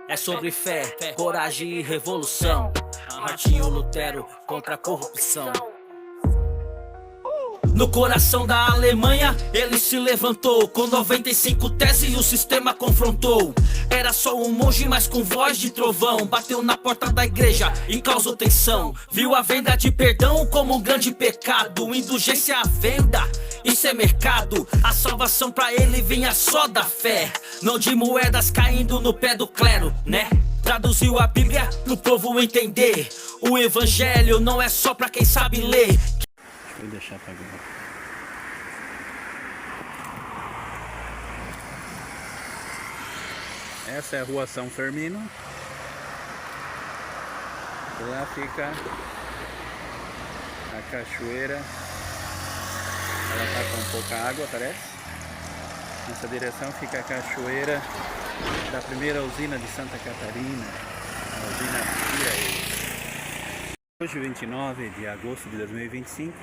É sobre fé, coragem e revolução. Martinho Lutero contra a corrupção. No coração da Alemanha, ele se levantou com 95 teses e o sistema confrontou. Era só um monge, mas com voz de trovão. Bateu na porta da igreja e causou tensão. Viu a venda de perdão como um grande pecado. Indulgência à venda, isso é mercado. A salvação pra ele vinha só da fé, não de moedas caindo no pé do clero, né? Traduziu a Bíblia pro povo entender. O evangelho não é só pra quem sabe ler. Vou deixar pra agora. Essa é a rua São Fermino. E lá fica a cachoeira. Ela tá com pouca água, parece. Nessa direção fica a cachoeira da primeira usina de Santa Catarina, a usina Piraí. Hoje, 29 de agosto de 2025,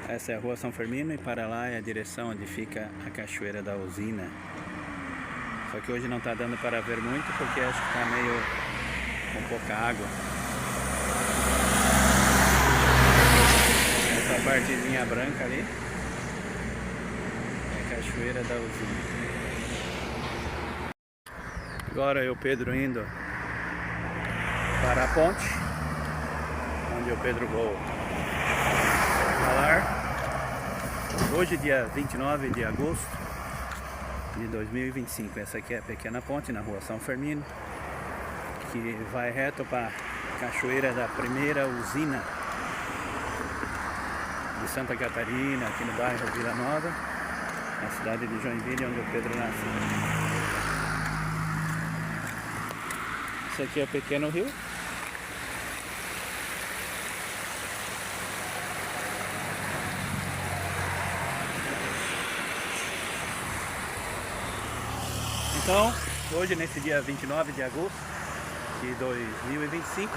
essa é a rua São Fermino e para lá é a direção onde fica a cachoeira da usina. Só que hoje não está dando para ver muito porque acho que está meio com pouca água. Essa partezinha branca ali é a cachoeira da usina. Agora eu, Pedro, indo para a ponte, onde o Pedro vou falar. Hoje, dia 29 de agosto de 2025. Essa aqui é a pequena ponte na rua São Fermino, que vai reto para a cachoeira da primeira usina de Santa Catarina, aqui no bairro Vila Nova, na cidade de Joinville, onde o Pedro nasceu. Esse aqui é o pequeno rio. Então, hoje, nesse dia 29 de agosto de 2025,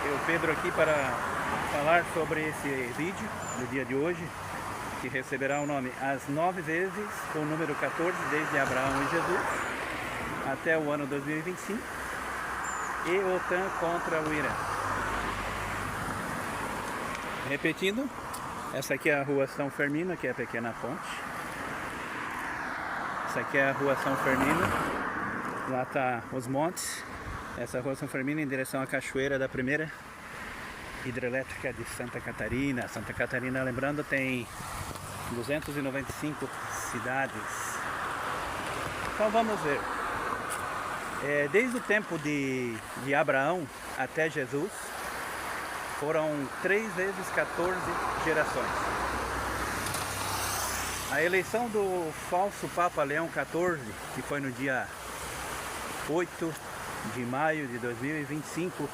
eu, Pedro, aqui para falar sobre esse vídeo do dia de hoje, que receberá o nome As 9 vezes com o número 14, desde Abraão e Jesus até o ano 2025, e OTAN contra o Irã. Repetindo, essa aqui é a rua São Fermino, que é a pequena ponte. Essa aqui é a rua São Fermino, lá tá os montes. Essa rua São Fermino em direção à cachoeira da primeira hidrelétrica de Santa Catarina. Santa Catarina, lembrando, tem 295 cidades. Então vamos ver. Desde o tempo de Abraão até Jesus, foram 3 vezes 14 gerações. A eleição do falso Papa Leão XIV, que foi no dia 8 de maio de 2025,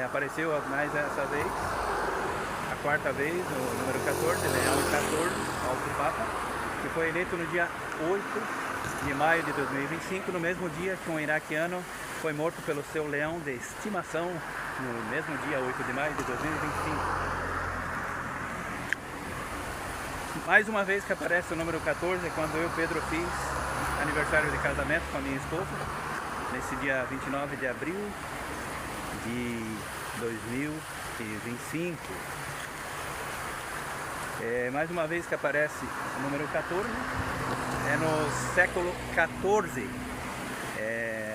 apareceu mais essa vez, a quarta vez, o número 14, Leão XIV, falso Papa, que foi eleito no dia 8 de maio de 2025, no mesmo dia que um iraquiano foi morto pelo seu leão de estimação, no mesmo dia 8 de maio de 2025. Mais uma vez que aparece o número 14 é quando eu, Pedro, fiz aniversário de casamento com a minha esposa, nesse dia 29 de abril de 2025. Mais uma vez que aparece o número 14, é no século 14.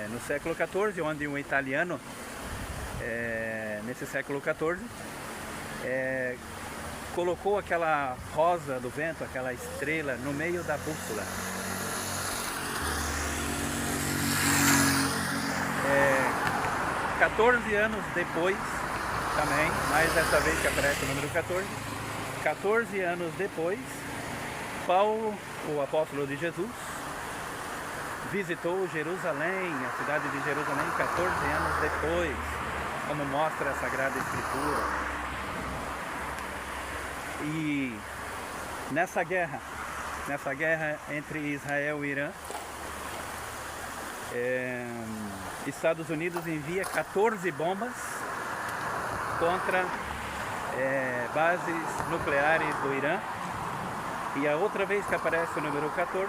No século 14, onde um italiano, nesse século 14, colocou aquela rosa do vento, aquela estrela, no meio da bússola. 14 anos depois, também, mais dessa vez que aparece o número 14, 14 anos depois, Paulo, o apóstolo de Jesus, visitou Jerusalém, a cidade de Jerusalém, 14 anos depois, como mostra a Sagrada Escritura. E nessa guerra entre Israel e Irã, Estados Unidos envia 14 bombas contra bases nucleares do Irã. E a outra vez que aparece o número 14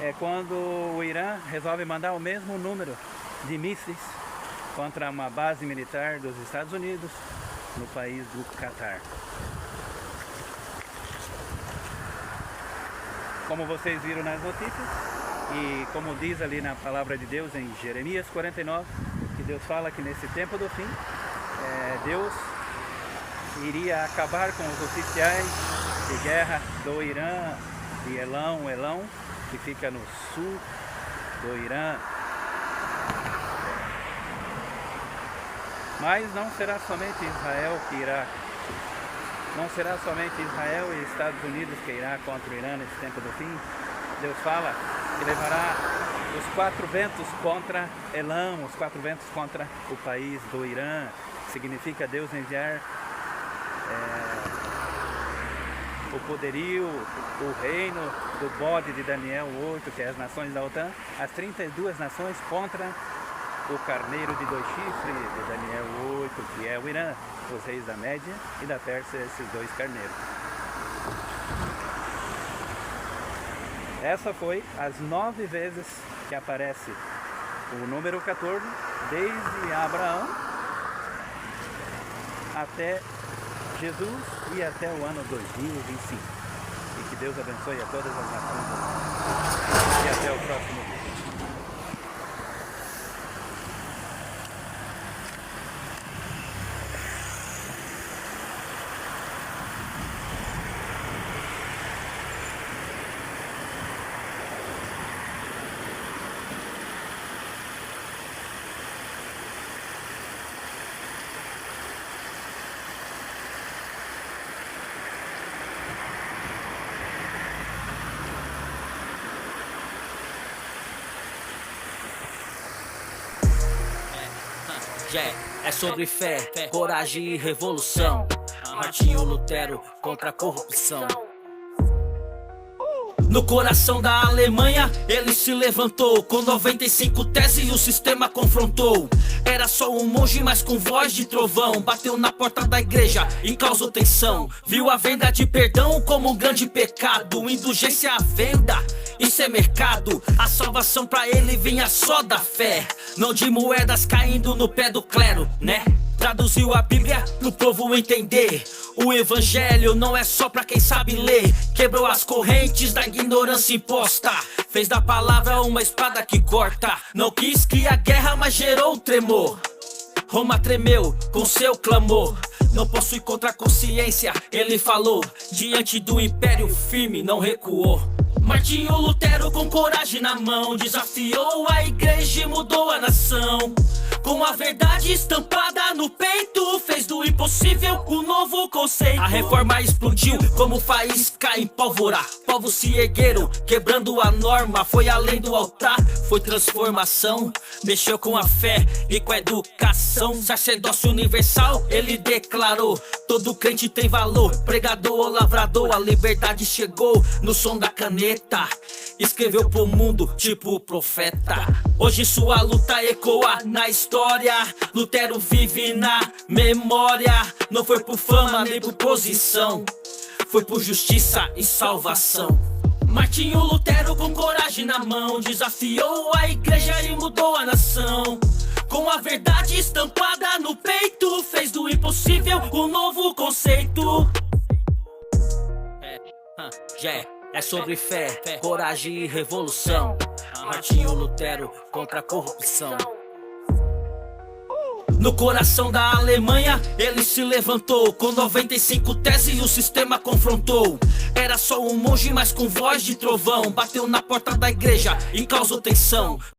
é quando o Irã resolve mandar o mesmo número de mísseis contra uma base militar dos Estados Unidos no país do Catar. Como vocês viram nas notícias, e como diz ali na palavra de Deus em Jeremias 49, que Deus fala que nesse tempo do fim, Deus iria acabar com os oficiais de guerra do Irã, de Elão, que fica no sul do Irã. Mas não será somente Israel que irá, não será somente Israel e Estados Unidos que irá contra o Irã nesse tempo do fim. Deus fala que levará os 4 ventos contra Elão, os 4 ventos contra o país do Irã. Significa Deus enviar o poderio, o reino do bode de Daniel 8, que é as nações da OTAN, as 32 nações contra o carneiro de 2 chifres de Daniel 8, que é o Irã, os reis da Média e da Pérsia, esses 2 carneiros. Essa foi as 9 vezes que aparece o número 14, desde Abraão até Jesus e até o ano 2025. E que Deus abençoe a todas as nações. E até o próximo vídeo. É sobre fé, coragem e revolução. Martinho Lutero contra a corrupção. No coração da Alemanha, ele se levantou com 95 teses e o sistema confrontou. Era só um monge, mas com voz de trovão. Bateu na porta da igreja e causou tensão. Viu a venda de perdão como um grande pecado. Indulgência à venda, isso é mercado. A salvação pra ele vinha só da fé, não de moedas caindo no pé do clero, né? Traduziu a Bíblia pro povo entender. O evangelho não é só pra quem sabe ler. Quebrou as correntes da ignorância imposta. Fez da palavra uma espada que corta. Não quis criar guerra, mas gerou tremor. Roma tremeu com seu clamor. Não possui contra a consciência, ele falou. Diante do império firme não recuou. Martinho Lutero com coragem na mão desafiou a igreja e mudou a nação. Com a verdade estampada no peito, fez do impossível um novo conceito. A reforma explodiu como faísca em pólvora. Povos se ergueram, quebrando a norma. Foi além do altar, foi transformação. Mexeu com a fé e com a educação. Sacerdócio universal, ele declarou. Todo crente tem valor, pregador ou lavrador. A liberdade chegou no som da caneta. Escreveu pro mundo tipo profeta. Hoje sua luta ecoa na história. Lutero vive na memória. Não foi por fama nem por posição, foi por justiça e salvação. Martinho Lutero com coragem na mão desafiou a igreja e mudou a nação. Com a verdade estampada no peito, fez do impossível um novo conceito. É sobre fé, coragem e revolução. Martinho Lutero contra a corrupção. No coração da Alemanha, ele se levantou com 95 teses e o sistema confrontou. Era só um monge, mas com voz de trovão. Bateu na porta da igreja e causou tensão.